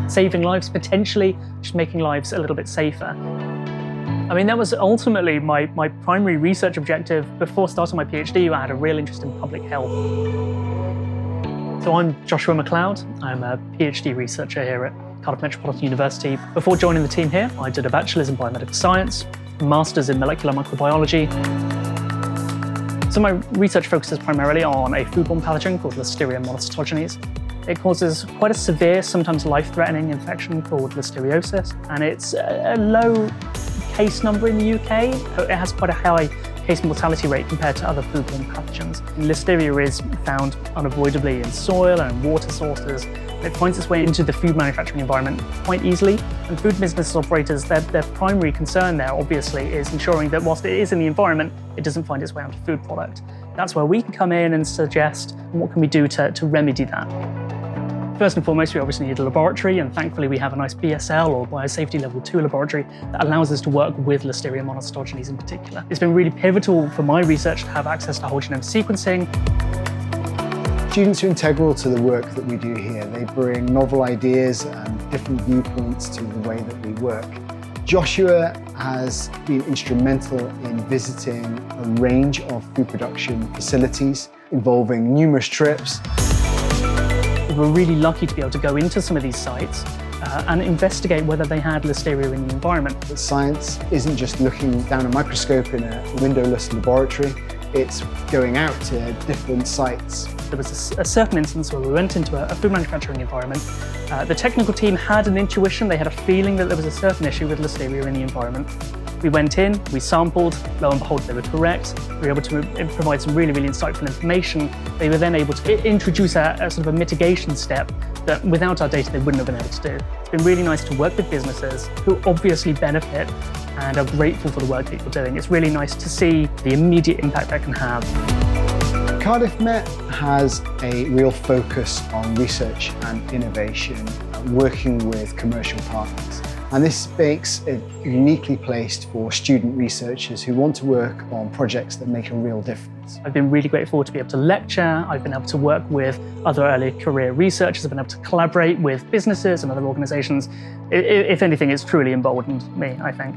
saving lives, potentially just making lives a little bit safer. I mean, that was ultimately my primary research objective. Before starting my PhD, I had a real interest in public health. So I'm Joshua McLeod. I'm a PhD researcher here at Cardiff Metropolitan University. Before joining the team here, I did a bachelor's in biomedical science, a master's in molecular microbiology. So my research focuses primarily on a foodborne pathogen called Listeria monocytogenes. It causes quite a severe, sometimes life-threatening infection called listeriosis, and it's a low case number in the UK. It has quite a high case mortality rate compared to other foodborne pathogens. Listeria is found unavoidably in soil and in water sources. It finds its way into the food manufacturing environment quite easily. And food business operators, their primary concern there, obviously, is ensuring that whilst it is in the environment, it doesn't find its way onto food product. That's where we can come in and suggest what can we do to remedy that. First and foremost, we obviously need a laboratory, and thankfully we have a nice BSL or Biosafety Level 2 laboratory that allows us to work with Listeria monocytogenes in particular. It's been really pivotal for my research to have access to whole genome sequencing. Students are integral to the work that we do here. They bring novel ideas and different viewpoints to the way that we work. Joshua has been instrumental in visiting a range of food production facilities involving numerous trips. We were really lucky to be able to go into some of these sites and investigate whether they had Listeria in the environment. But science isn't just looking down a microscope in a windowless laboratory, it's going out to different sites. There was a certain instance where we went into a food manufacturing environment. The technical team had an intuition, they had a feeling that there was a certain issue with Listeria in the environment. We went in, we sampled, lo and behold, they were correct. We were able to provide some really, really insightful information. They were then able to introduce a sort of a mitigation step that without our data, they wouldn't have been able to do. It's been really nice to work with businesses who obviously benefit and are grateful for the work that you're doing. It's really nice to see the immediate impact that can have. Cardiff Met has a real focus on research and innovation, working with commercial partners. And this makes it uniquely placed for student researchers who want to work on projects that make a real difference. I've been really grateful to be able to lecture. I've been able to work with other early career researchers. I've been able to collaborate with businesses and other organisations. If anything, it's truly emboldened me, I think.